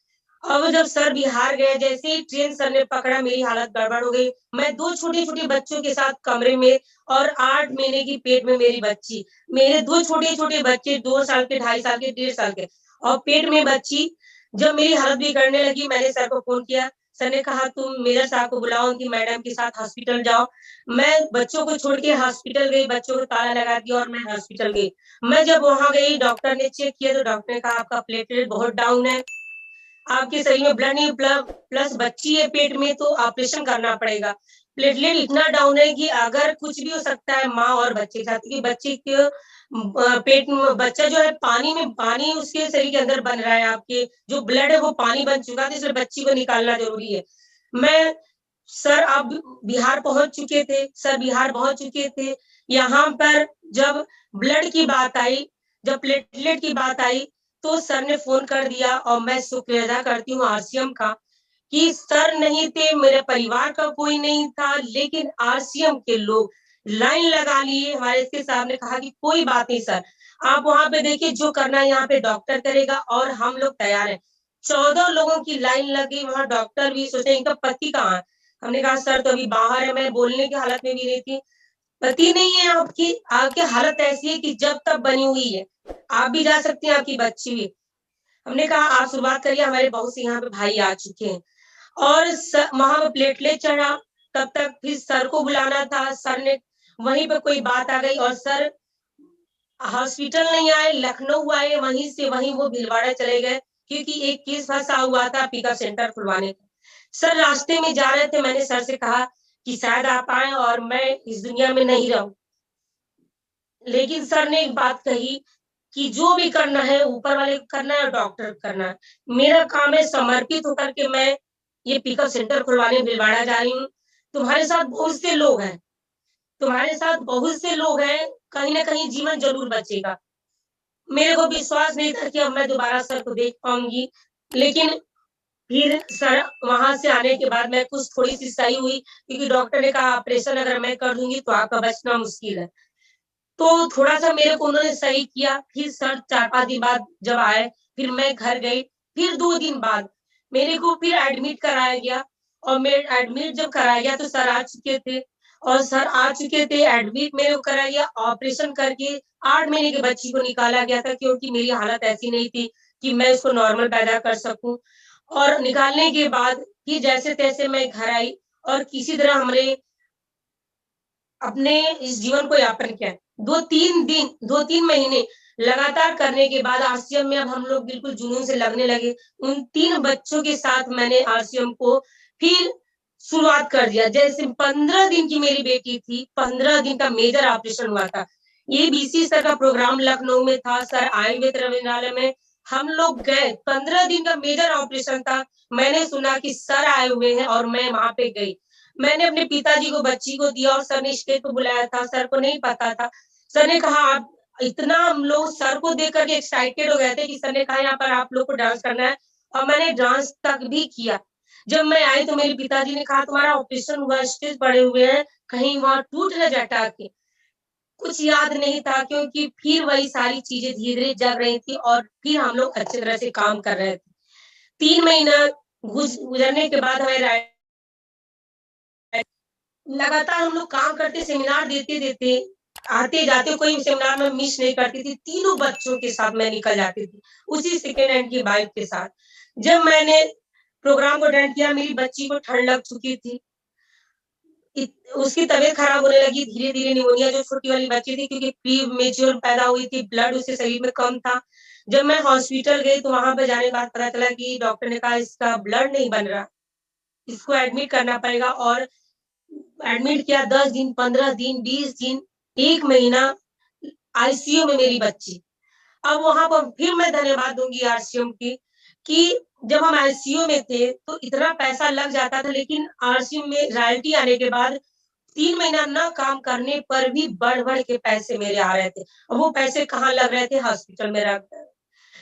अब जब सर बिहार गए, जैसे ही ट्रेन सर ने पकड़ा, मेरी हालत गड़बड़ हो गई। मैं 2 छोटे-छोटे बच्चों के साथ कमरे में और 8 महीने की पेट में मेरी बच्ची। मेरे 2 छोटे-छोटे बच्चे 2 साल के, 2.5 साल के, 1.5 साल के और पेट में बच्ची। जब मेरी हालत बिगड़ने लगी, मैंने सर को फ़ोन किया। सर ने कहा, "तुम मेजर साहब को बुलाओ, उनकी मैडम के साथ हॉस्पिटल जाओ।" मैं बच्चों को छोड़ के हॉस्पिटल गई, बच्चों को ताला लगा दिया और मैं हॉस्पिटल गई। मैं जब वहाँ गई, डॉक्टर ने चेक किया, तो डॉक्टर ने कहा, "आपका प्लेटलेट बहुत डाउन है। आपके शरीर में ब्लड नहीं प्लस बच्ची है पेट में तो ऑपरेशन करना पड़ेगा। प्लेटलेट इतना डाउन है कि अगर कुछ भी हो सकता है माँ और बच्चे के साथ क्योंकि बच्चे के पेट में बच्चा जो है पानी उसके शरीर के अंदर बन रहा है आपके जो ब्लड है वो पानी बन चुका है तो इसलिए बच्ची को निकालना ज़रूरी है। मैं सर अब बिहार पहुँच चुके थे सर बिहार पहुँच चुके थे। यहाँ पर जब ब्लड की बात आई, जब प्लेटलेट की बात आई तो सर ने फ़ोन कर दिया और मैं शुक्र अदा करती हूँ आरसीएम का कि सर नहीं थे, मेरे परिवार का कोई नहीं था, लेकिन आरसीएम के लोग लाइन लगा लिए। हमारे एसपी साहब ने कहा कि कोई बात नहीं सर, आप वहाँ पे देखिए जो करना है यहाँ पे डॉक्टर करेगा और हम लोग तैयार हैं। 14 लोगों की लाइन लगी, वहाँ डॉक्टर भी सोचे इनका पति कहाँ है? हमने कहा सर तो अभी बाहर है, मैं बोलने की हालत में भी नहीं थी। पति नहीं है आपकी, आपकी हालत ऐसी है कि जब तक बनी हुई है, आप भी जा सकती हैं, आपकी बच्ची भी। हमने कहा आप शुरुआत करिए, हमारे बहुत से यहाँ पे भाई आ चुके हैं। और वहां पे प्लेटलेट चढ़ा, तब तक फिर सर को बुलाना था। सर ने वहीं पे कोई बात आ गई और सर हॉस्पिटल नहीं आए, लखनऊ आए, वहीं से वहीं वो भीलवाड़ा चले गए क्योंकि एक केस फंसा हुआ था पिकअप सेंटर खुलवाने का। सर रास्ते में जा रहे थे, मैंने सर से कहा कि शायद आप आए और मैं इस दुनिया में नहीं रहूं, लेकिन सर ने एक बात कही कि जो भी करना है ऊपर वाले को करना है और डॉक्टर को करना है। मेरा काम है समर्पित होकर के मैं ये पिकअप सेंटर खुलवाने भीलवाड़ा जा रही हूँ। तुम्हारे साथ बहुत से लोग हैं, तुम्हारे साथ बहुत से लोग हैं, कहीं न कहीं जीवन ज़रूर बचेगा। मेरे को विश्वास नहीं था कि अब मैं दोबारा सर को देख पाऊँगी, लेकिन फिर सर वहाँ से आने के बाद मैं कुछ थोड़ी-सी सही हुई क्योंकि डॉक्टर ने कहा ऑपरेशन अगर मैं कर दूँगी तो आपका बचना मुश्किल है। तो थोड़ा-सा मेरे को उन्होंने सही किया, फिर सर 4-5 दिन बाद जब आए, फिर मैं घर गई, फिर 2 दिन बाद मेरे को फिर एडमिट कराया गया और मैं एडमिट जब कराया गया तो सर आ चुके थे और सर आ चुके थे, एडमिट मेरे को कराया गया, ऑपरेशन करके 8 महीने की बच्ची को निकाला गया था क्योंकि मेरी हालत ऐसी नहीं थी कि मैं उसको नॉर्मल पैदा कर सकूँ। और निकालने के बाद फिर जैसे-तैसे मैं घर आई और किसी तरह हमने अपने इस जीवन को यापन किया है। 2-3 दिन 2-3 महीने लगातार करने के बाद आरसीएम में अब हम लोग बिल्कुल जुनून से लगने लगे। उन 3 बच्चों के साथ मैंने आरसीएम को फिर शुरुआत कर दिया। जैसे 15 दिन की मेरी बेटी थी, 15 दिन का मेजर ऑपरेशन हुआ था। ये बीसी सर का प्रोग्राम लखनऊ में था, सर आयुर्वेद रविंद्रालय में हम लोग गए। 15 दिन का मेजर ऑपरेशन था। मैंने सुना कि सर आए हुए हैं और मैं वहाँ पे गई। मैंने अपने पिताजी को बच्ची को दिया और सर ने स्टेज पे बुलाया था, सर को नहीं पता था। सर ने कहा आप इतना हम लोग सर को देख कर के एक्साइटेड हो गए थे कि सर ने कहा यहाँ पर आप लोग को डांस करना है और मैंने डांस तक भी किया। जब मैं आई तो मेरे पिताजी ने कहा तुम्हारा ऑपरेशन हुआ, स्टिच पड़े हुए हैं, कहीं वहाँ टूट ना जाए टाँके। कुछ याद नहीं था क्योंकि फिर वही सारी चीज़ें धीरे-धीरे जग रही थी और फिर हम लोग अच्छी तरह से काम कर रहे थे। 3 महीना गुज़रने के बाद हमें लगातार हम लोग काम करते, सेमिनार देते-देते, आते-जाते कोई सेमिनार में मिस नहीं करती थी, तीनों बच्चों के साथ मैं निकल जाती थी, उसी सेकंड हैंड की बाइक के साथ। जब मैंने प्रोग्राम को अटेंड किया, मेरी बच्ची को ठंड लग चुकी थी, उसकी तबीयत खराब होने लगी, धीरे-धीरे निमोनिया जो छोटी वाली बच्ची थी क्योंकि प्रीमेच्योर पैदा हुई थी, ब्लड उसके शरीर में कम था। जब मैं हॉस्पिटल गई तो वहाँ पे जाने के बाद पता चला कि डॉक्टर ने कहा इसका ब्लड नहीं बन रहा, इसको एडमिट करना पड़ेगा और एडमिट किया 10 दिन, 15 दिन, 20 दिन, 1 महीना आईसीयू में मेरी बच्ची। अब वहाँ पर फिर मैं धन्यवाद दूँगी आरसीएम की कि जब हम आईसीयू में थे, तो इतना पैसा लग जाता था लेकिन आरसीयू में रॉयल्टी आने के बाद 3 महीना ना काम करने पर भी बढ़-बढ़ के पैसे मेरे आ रहे थे। और वो पैसे कहाँ लग रहे थे? हॉस्पिटल में रख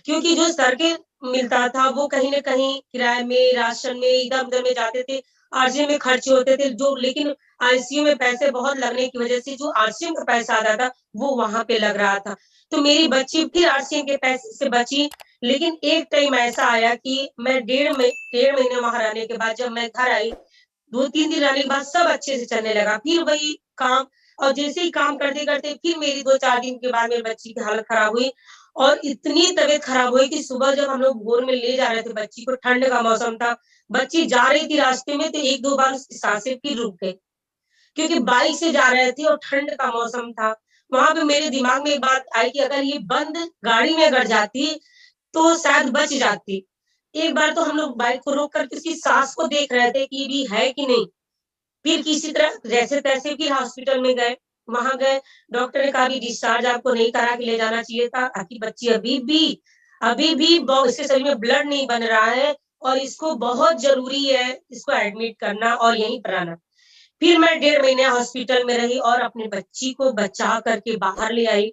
क्योंकि जो सर्किट मिलता था वो कहीं न कहीं किराए में, राशन में, इधर-उधर में जाते थे, आरसीयू में खर्चे होते थे जो लेकिन आईसीयू में पैसे बहुत लगने की वजह से जो आरसीयू का पैसा आता था, वो वहाँ पे लग रहा था। तो मेरी बच्ची फिर आरसीयू के पैसे से बची, लेकिन एक टाइम ऐसा आया कि मैं डेढ़ महीने वहाँ रहने के बाद जब मैं घर आई 2-3 दिन रहने के बाद सब अच्छे से चलने लगा। फिर वही काम और जैसे ही काम करते-करते फिर मेरी 2-4 दिन के बाद मेरी बच्ची की हालत खराब हुई और इतनी तबीयत खराब हुई कि सुबह जब हम लोग भोर में ले जा रहे थे बच्ची को, ठंड का मौसम था, बच्ची जा रही थी रास्ते में तो 1-2 बार उसकी साँसें फिर रुक गई। क्योंकि बाइक से जा रहे थे और ठंड का मौसम था। वहाँ पे मेरे दिमाग में एक बात आई कि अगर ये बंद गाड़ी में अगर जाती, तो शायद बच जाती। एक बार तो हम लोग बाइक को रोक कर के उसकी साँस को देख रहे थे कि भी है कि नहीं। फिर किसी तरह जैसे-तैसे फिर हॉस्पिटल में गए, वहाँ गए, डॉक्टर ने कहा अभी डिस्चार्ज आपको नहीं करा के ले जाना चाहिए था, आपकी बच्ची अभी भी इसके शरीर में ब्लड नहीं बन रहा है और इसको बहुत ज़रूरी है, इसको एडमिट करना और यहीं पर आना। फिर मैं डेढ़ महीने हॉस्पिटल में रही और अपनी बच्ची को बचा करके बाहर ले आई।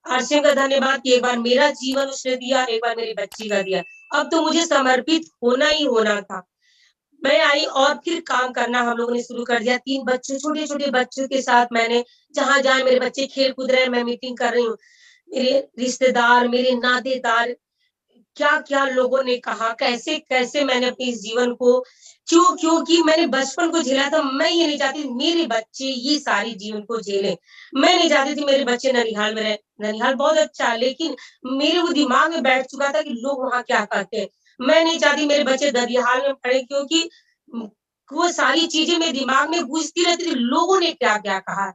आरसीएम का धन्यवाद कि एक बार मेरा जीवन उसने दिया, एक बार मेरी बच्ची का दिया। अब तो मुझे समर्पित होना ही होना था। मैं आई और फिर काम करना हम लोगों ने शुरू कर दिया। 3 बच्चों छोटे-छोटे बच्चों के साथ मैंने जहाँ-जहाँ मेरे बच्चे खेल कूद रहे हैं, मैं मीटिंग कर रही हूँ। मेरे रिश्तेदार, मेरे नातेदार क्या-क्या लोगों ने कहा, कैसे-कैसे मैंने अपने इस जीवन को क्योंकि मैंने बचपन को झेला था, मैं ये नहीं चाहती मेरे बच्चे ये सारी जीवन को झेलें। मैं नहीं चाहती थी मेरे बच्चे ननिहाल में रहें, ननिहाल बहुत अच्छा है, लेकिन मेरे वो दिमाग में बैठ चुका था कि लोग वहाँ क्या कहते हैं। मैं नहीं चाहती मेरे बच्चे दरियाहाल में पढ़ें क्योंकि उम, वो सारी चीज़ें मेरे दिमाग में गूँजती रहती थी, लोगों ने क्या-क्या कहा।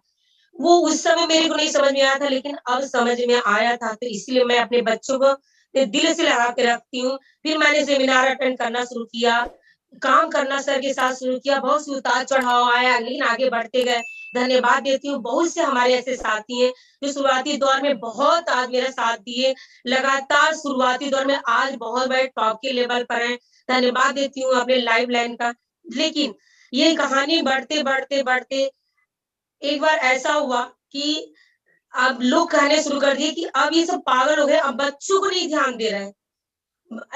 वो उस समय मेरे को नहीं समझ में आया था लेकिन अब समझ में आया था तो इसलिए मैं अपने बच्चों को दिल से लगा के रखती हूँ। फिर मैंने सेमिनार अटेंड करना शुरू किया, काम करना सर के साथ शुरू किया, बहुत से उतार-चढ़ाव आया लेकिन आगे बढ़ते गए। धन्यवाद देती हूँ, बहुत से हमारे ऐसे साथी हैं, जो शुरुआती दौर में बहुत आज मेरा साथ दिए, लगातार शुरुआती दौर में आज बहुत बड़े टॉप के लेवल पर हैं। धन्यवाद देती हूँ अपने लाइफ लाइन का। लेकिन ये कहानी बढ़ते एक बार ऐसा हुआ कि अब लोग कहने शुरू कर दिए कि अब ये सब पागल हो गए, अब बच्चों को नहीं ध्यान दे रहे हैं।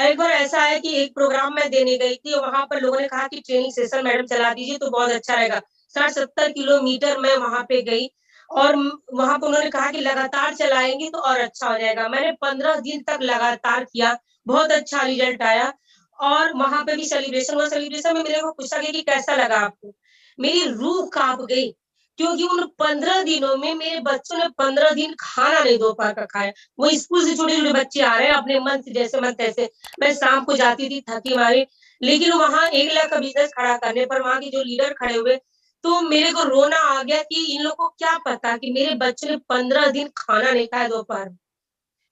एक बार ऐसा है कि एक प्रोग्राम मैं देने गई थी, वहाँ पर लोगों ने कहा कि ट्रेनिंग सेशन मैडम चला दीजिए तो बहुत अच्छा रहेगा। 60-70 किलोमीटर मैं वहाँ पे गई और वहाँ पे उन्होंने कहा कि लगातार चलाएँगी तो और अच्छा हो जाएगा। मैंने 15 दिन तक लगातार किया, बहुत अच्छा रिज़ल्ट आया और वहाँ पे भी सेलिब्रेशन हुआ। सेलिब्रेशन में मेरे को पूछा गया कि कैसा लगा आपको? मेरी रूह काँप गई, क्योंकि उन 15 दिनों में मेरे बच्चों ने 15 दिन खाना नहीं दोपहर का खाया। वो स्कूल से छोटे-छोटे बच्चे आ रहे हैं अपने मन से जैसे मन तैसे। मैं शाम को जाती थी थकी-मारी, लेकिन वहाँ 1 लाख का बिज़नेस खड़ा करने पर वहाँ के जो लीडर खड़े हुए, तो मेरे को रोना आ गया कि इन लोगों को क्या पता कि मेरे बच्चों ने 15 दिन खाना नहीं खाया दोपहर में।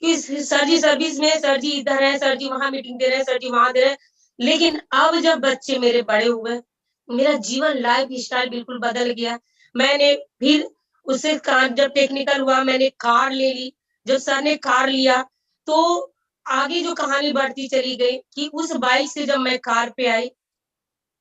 कि सर जी सर्विस में, सर जी इधर है, सर जी वहाँ मीटिंग दे रहे हैं, सर जी वहाँ दे रहे हैं। लेकिन अब जब बच्चे मेरे बड़े हुए, मेरा जीवन लाइफ़ स्टाइल बिल्कुल बदल गया। मैंने फिर उससे कार जब टेक्निकल हुआ मैंने कार ले ली। जब सर ने कार लिया, तो आगे जो कहानी बढ़ती चली गई कि उस बाइक से जब मैं कार पे आई,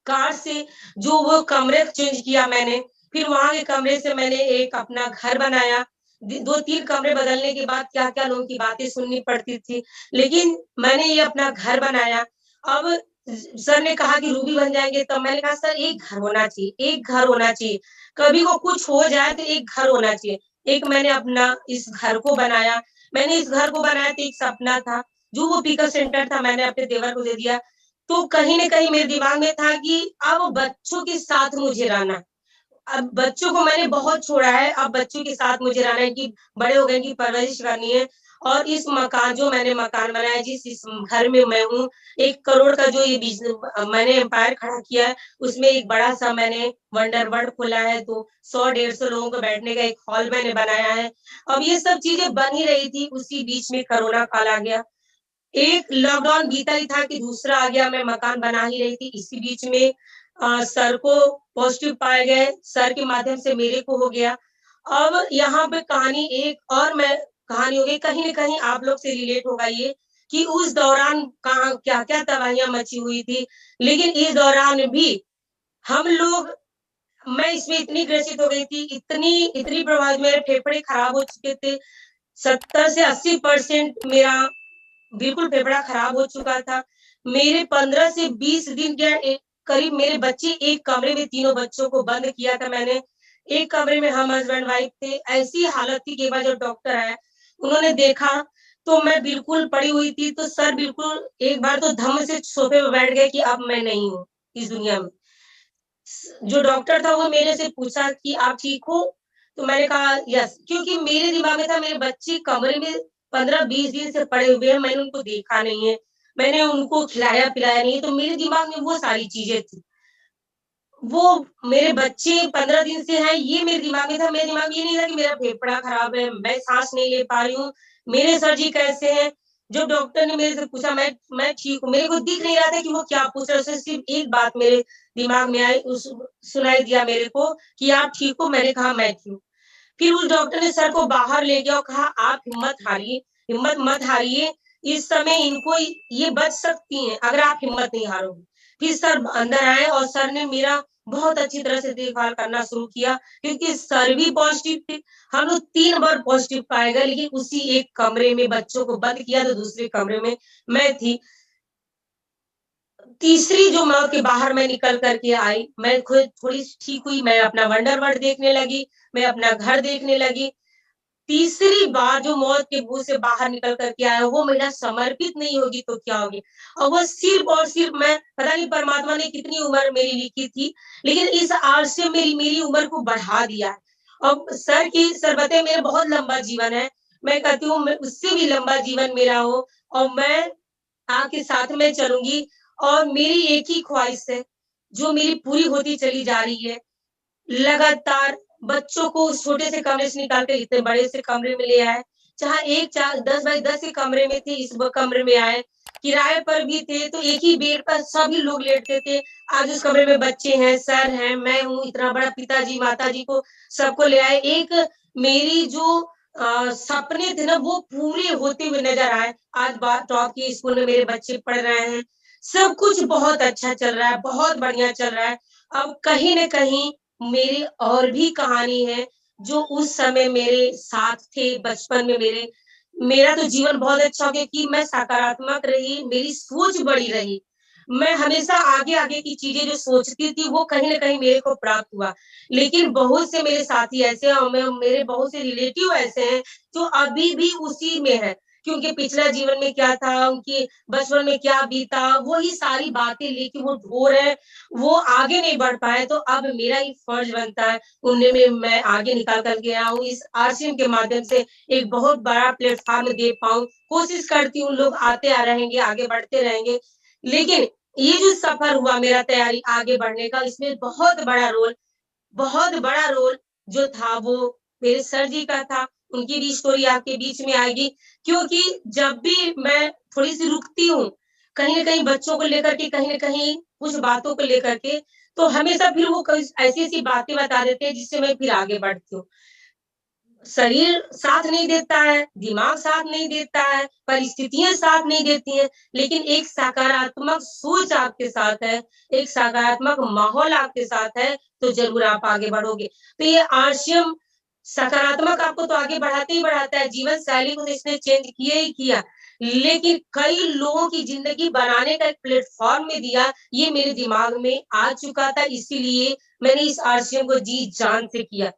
कार से जो वो कमरे चेंज किया मैंने, फिर वहाँ के कमरे से मैंने एक अपना घर बनाया। 2-3 कमरे बदलने के बाद क्या-क्या लोगों की बातें सुननी पड़ती थी। लेकिन मैंने ये अपना घर बनाया। अब सर ने कहा कि रूबी बन जाएँगे, तब मैंने कहा सर एक घर होना चाहिए, एक घर होना चाहिए। कभी को कुछ हो जाए तो एक घर होना चाहिए। एक मैंने अपना इस घर को बनाया। मैंने इस घर को बनाया तो एक सपना था, जो वो पिकअप सेंटर था मैंने अपने देवर को दे दिया। तो कहीं न कहीं मेरे दिमाग में था कि अब बच्चों के साथ मुझे रहना है। अब बच्चों को मैंने बहुत छोड़ा है, अब बच्चों के साथ मुझे रहना है कि बड़े हो गए, इनकी परवरिश करनी है और इस मकान जो मैंने मकान बनाया जिस इस घर में मैं हूँ, 1 करोड़ का जो ये मैंने एम्पायर खड़ा किया है, उसमें एक बड़ा-सा मैंने वंडर वर्ल्ड खोला है, तो 100-150 लोगों को बैठने का एक हॉल मैंने बनाया है। अब ये सब चीज़ें बन ही रही थी, उसी बीच में कोरोना काल आ गया। एक लॉकडाउन बीता ही था कि दूसरा आ गया, मैं मकान बना ही रही थी। इसी बीच में सर को पॉज़िटिव पाए गए, सर के माध्यम से मेरे को हो गया। अब यहाँ पे कहानी एक और मैं कहानी हो गई, कहीं न कहीं आप लोग से रिलेट होगा ये कि उस दौरान कहाँ क्या-क्या तबाहियाँ मची हुई थी। लेकिन इस दौरान भी हम लोग मैं इसमें इतनी ग्रसित हो गई थी, इतनी प्रभावित मेरे फेफड़े खराब हो चुके थे। 70 से 80% मेरा बिल्कुल फेफड़ा खराब हो चुका था। मेरे 15 से 20 दिन क्या करीब मेरे बच्चे एक कमरे में तीनों बच्चों को बंद किया था मैंने। एक कमरे में हम हस्बैंड-वाइफ थे। ऐसी हालत थी कि एक बार जब डॉक्टर आया, उन्होंने देखा तो मैं बिल्कुल पड़ी हुई थी, तो सर बिल्कुल एक बार तो धम्म से सोफ़े पे बैठ गए कि अब मैं नहीं हूँ इस दुनिया में। जो डॉक्टर था वो मेरे से पूछा कि आप ठीक हो? तो मैंने कहा यस क्योंकि मेरे दिमाग में था मेरे बच्चे कमरे में 15-20 दिन से पड़े हुए हैं, मैंने उनको देखा नहीं है, मैंने उनको खिलाया-पिलाया नहीं है, तो मेरे दिमाग में वो सारी चीज़ें थी। वो मेरे बच्चे 15 दिन से हैं, ये मेरे दिमाग में था, मेरे दिमाग में ये नहीं था कि मेरा फेफड़ा खराब है, मैं साँस नहीं ले पा रही हूँ, मेरे सर जी कैसे हैं? जब डॉक्टर ने मेरे से पूछा मैं ठीक हूँ, मेरे को दिख नहीं रहा था कि वो क्या पूछ रहे हैं, उसने सिर्फ़ एक बात मेरे दिमाग में आई उस सुनाई दिया मेरे को कि आप ठीक हो? मैंने कहा मैं ठीक हूँ। फिर उस डॉक्टर ने सर को बाहर ले गया और कहा आप हिम्मत मत हारिए, इस समय इनको ये बच सकती हैं, अगर आप हिम्मत नहीं हारोगे। फिर सर अंदर आए और सर ने मेरा बहुत अच्छी तरह से देखभाल करना शुरू किया क्योंकि सर भी पॉज़िटिव थे। हम लोग 3 बार पॉज़िटिव पाए गए लेकिन उसी एक कमरे में बच्चों को बंद किया तो दूसरे कमरे में मैं थी। तीसरी जो मौत के बाहर मैं निकल कर के आई, मैं खुद थोड़ी ठीक हुई, मैं अपना वंडर वर्ल्ड देखने लगी, मैं अपना घर देखने लगी। तीसरी बार जो मौत के मुँह से बाहर निकल कर के आया, वो मेरा समर्पित नहीं होगी तो क्या होगी? और वो सिर्फ़ और सिर्फ़ मैं पता नहीं परमात्मा ने कितनी उम्र मेरी लिखी थी, लेकिन इस आड़ से मेरी मेरी उम्र को बढ़ा दिया है। अब सर बताए मेरा बहुत लंबा जीवन है, मैं कहती हूँ मैं उससे भी लंबा जीवन मेरा हो और मैं आपके साथ में चलूँगी और मेरी एक ही ख़्वाहिश है, जो मेरी पूरी होती चली जा रही है। लगातार बच्चों को उस छोटे से कमरे से निकाल के इतने बड़े से कमरे में ले आए। जहाँ एक 4 10 बाई 10 के कमरे में थे, इस ब कमरे में आए। किराए पर भी थे, तो एक ही बेड पर सभी लोग लेटते थे। आज उस कमरे में बच्चे हैं, सर हैं, मैं हूँ, इतना बड़ा पिताजी, माताजी को सबको ले आए। एक मेरी जो सपने थे ना, वो पूरे होते हुए नज़र आए। आज टॉप के स्कूल में मेरे बच्चे पढ़ रहे हैं। सब कुछ बहुत अच्छा चल रहा है, बहुत बढ़िया चल रहा है। अब कहीं न कहीं मेरी और भी कहानी है, जो उस समय मेरे साथ थे बचपन में मेरे। मेरा तो जीवन बहुत अच्छा हो गया कि मैं सकारात्मक रही, मेरी सोच बड़ी रही। मैं हमेशा आगे-आगे की चीज़ें जो सोचती थी, वो कहीं न कहीं मेरे को प्राप्त हुआ। लेकिन बहुत से मेरे साथी ऐसे हैं और मेरे बहुत से रिलेटिव ऐसे हैं, जो अभी भी उसी में हैं, कि उनके पिछला जीवन में क्या था, उनके बचपन में क्या बीता, वही सारी बातें लेके वो ढो रहे हैं, वो आगे नहीं बढ़ पाए, तो अब मेरा ही फर्ज बनता है उन्हें में मैं आगे निकाल कर के आऊँ, इस आरसीएम के माध्यम से एक बहुत बड़ा प्लेटफ़ॉर्म दे पाऊँ। कोशिश करती हूँ लोग आते रहेंगे, आगे बढ़ते रहेंगे। लेकिन ये जो सफ़र हुआ मेरा तैयारी आगे बढ़ने का, इसमें बहुत बड़ा रोल जो था वो मेरे सर जी का था। उनकी भी स्टोरी आपके बीच में आएगी, क्योंकि जब भी मैं थोड़ी-सी रुकती हूँ, कहीं न कहीं बच्चों को लेकर के, कहीं न कहीं कुछ बातों को लेकर के, तो हमेशा फिर वो कोई ऐसी-ऐसी बातें बता देते हैं जिससे मैं फिर आगे बढ़ती हूँ। शरीर साथ नहीं देता है, दिमाग साथ नहीं देता है, परिस्थितियाँ साथ नहीं देती हैं, लेकिन एक सकारात्मक सोच आपके साथ है, एक सकारात्मक माहौल आपके साथ है, तो ज़रूर आप आगे बढ़ोगे। तो ये आरसीएम सकारात्मक आपको तो आगे बढ़ाते ही बढ़ाता है, जीवन शैली को तो इसने चेंज किया ही किया, लेकिन कई लोगों की ज़िंदगी बनाने का एक प्लेटफ़ॉर्म में दिया, ये मेरे दिमाग में आ चुका था, इसीलिए मैंने इस आरसीएम को जी-जान से किया।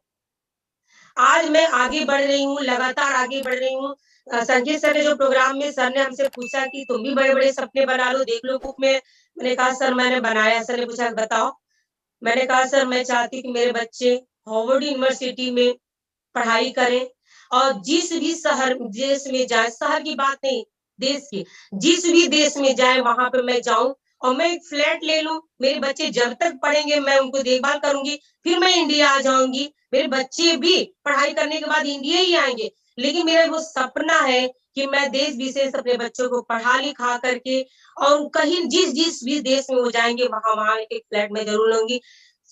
आज मैं आगे बढ़ रही हूँ, लगातार आगे बढ़ रही हूँ। संजय सर ने जो प्रोग्राम में सर ने हमसे पूछा कि तुम भी बड़े-बड़े सपने बना लो, देख लो बुक में। मैंने कहा सर मैंने बनाया। सर ने पूछा बताओ? मैंने कहा सर मैं चाहती हूँ कि मेरे बच्चे हार्वर्ड यूनिवर्सिटी में पढ़ाई करें और जिस भी शहर देश में जाए, शहर की बात नहीं, देश की, जिस भी देश में जाए वहाँ पे मैं जाऊँ और मैं एक फ्लैट ले लूँ, मेरे बच्चे जब तक पढ़ेंगे मैं उनको देखभाल करूँगी, फिर मैं इंडिया आ जाऊँगी। मेरे बच्चे भी पढ़ाई करने के बाद इंडिया ही आएँगे। लेकिन मेरा वो सपना है कि मैं देश-विदेश अपने बच्चों को पढ़ा-लिखा करके और कहीं जिस-जिस भी देश में वो जाएँगे वहाँ-वहाँ एक फ्लैट मैं ज़रूर लूँगी।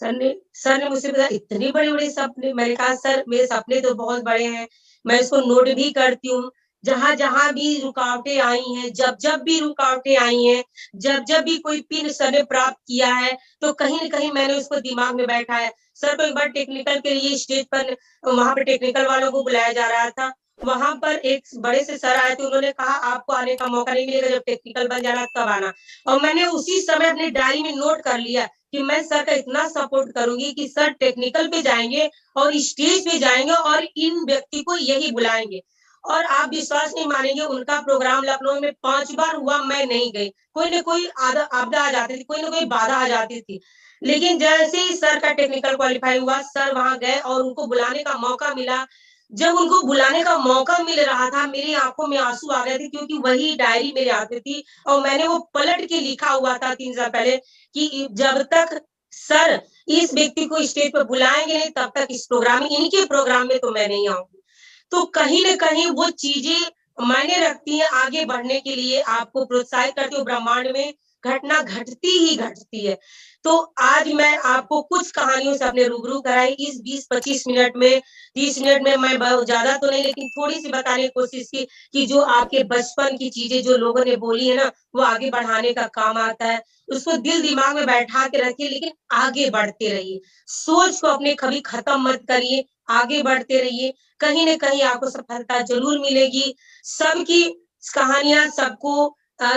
सर ने मुझसे पूछा इतने बड़े-बड़े सपने? मैंने कहा सर मेरे सपने तो बहुत बड़े हैं, मैं इसको नोट भी करती हूँ। जहाँ-जहाँ भी रुकावटें आई हैं, जब-जब भी रुकावटें आई हैं, जब-जब भी कोई पिन सर ने प्राप्त किया है, तो कहीं न कहीं मैंने उसको दिमाग में बैठा है। सर को एक बार टेक्निकल के लिए स्टेज पर वहाँ पे टेक्निकल वालों को बुलाया जा रहा था। वहाँ पर एक बड़े से सर आए थे, उन्होंने कहा आपको आने का मौका नहीं मिलेगा, जब टेक्निकल बन जाना तब आना। और मैंने उसी समय अपनी डायरी में नोट कर लिया कि मैं सर का इतना सपोर्ट करूँगी कि सर टेक्निकल पे जाएँगे और स्टेज पे जाएँगे और इन व्यक्ति को यही बुलाएँगे। और आप विश्वास नहीं मानेंगे उनका प्रोग्राम लखनऊ में 5 बार हुआ, मैं नहीं गई। कोई न कोई आपदा आ जाती थी, कोई न कोई बाधा आ जाती थी। लेकिन जैसे ही सर का टेक्निकल क्वालीफाई हुआ, सर वहाँ गए और उनको बुलाने का मौका मिला। जब उनको बुलाने का मौका मिल रहा था, मेरी आँखों में आँसू आ गए थे क्योंकि वही डायरी मेरे हाथ में थी और मैंने वो पलट के लिखा हुआ था 3 साल पहले कि जब तक सर इस व्यक्ति को स्टेज पे बुलाएँगे नहीं, तब तक इनके प्रोग्राम में तो मैं नहीं आऊँगी। तो कहीं न कहीं वो चीज़ें मायने रखती हैं आगे बढ़ने के लिए, आपको प्रोत्साहित करती है ब्रह्मांड में घटना घटती ही घटती है। तो आज मैं आपको कुछ कहानियों से अपने रूबरू कराई इस 20-25 मिनट में, 30 मिनट में मैं बहुत ज़्यादा तो नहीं लेकिन थोड़ी-सी बताने की कोशिश की कि जो आपके बचपन की चीज़ें जो लोगों ने बोली है ना, वो आगे बढ़ाने का काम आता है। उसको दिल-दिमाग में बैठा के रखिए लेकिन आगे बढ़ते रहिए। सोच को अपने कभी खत्म मत करिए, आगे बढ़ते रहिए। कहीं न कहीं आपको सफलता ज़रूर मिलेगी। सबकी कहानियाँ सबको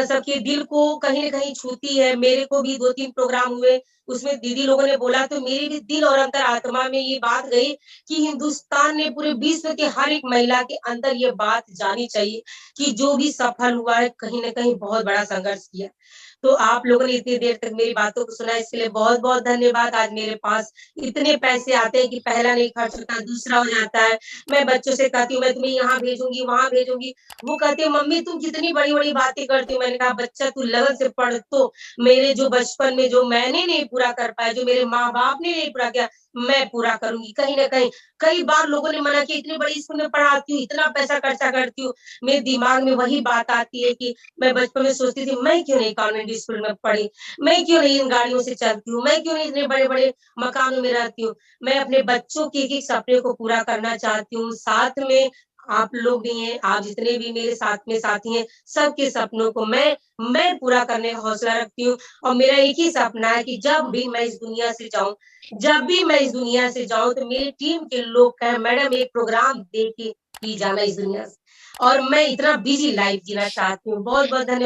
सबके दिल को कहीं न कहीं छूती है। मेरे को भी 2-3 प्रोग्राम हुए, उसमें दीदी लोगों ने बोला तो मेरे भी दिल और अंतरात्मा में ये बात गई कि हिंदुस्तान ने पूरे विश्व के हर एक महिला के अंदर ये बात जानी चाहिए कि जो भी सफल हुआ है, कहीं न कहीं बहुत बड़ा संघर्ष किया। तो आप लोगों ने इतनी देर तक मेरी बातों को सुना, इसके लिए बहुत-बहुत धन्यवाद। आज मेरे पास इतने पैसे आते हैं कि पहला नहीं खर्च होता, दूसरा हो जाता है। मैं बच्चों से कहती हूँ, मैं तुम्हें यहाँ भेजूँगी, वहाँ भेजूँगी। वो कहती है, "मम्मी तुम कितनी बड़ी-बड़ी बातें करती हो।" मैंने कहा, "बच्चा तू लगन से पढ़ तो मेरे जो बचपन में जो मैंने नहीं पूरा कर पाया, जो मेरे माँ-बाप ने नहीं पूरा किया, मैं पूरा करूँगी।" कहीं न कहीं कई बार लोगों ने मना किया, "इतनी बड़ी स्कूल में पढ़ाती हूँ, इतना पैसा खर्चा करती हूँ।" मेरे दिमाग में वही बात आती है कि मैं बचपन में सोचती थी, मैं क्यों नहीं कॉन्वेंट स्कूल में पढ़ी? मैं क्यों नहीं इन गाड़ियों से चलती हूँ? मैं क्यों नहीं इतने बड़े-बड़े मकानों में रहती हूँ? मैं अपने बच्चों के एक-एक सपने को पूरा करना चाहती हूँ। साथ में आप लोग भी हैं, आप जितने भी मेरे साथ में साथी हैं, सबके सपनों को मैं पूरा करने का हौसला रखती हूँ और मेरा एक ही सपना है कि जब भी मैं इस दुनिया से जाऊँ तो मेरी टीम के लोग कहें, "मैडम एक प्रोग्राम दे के ही जाना इस दुनिया से।" और मैं इतना बिज़ी लाइफ़ जीना चाहती हूँ। बहुत-बहुत धन्यवाद।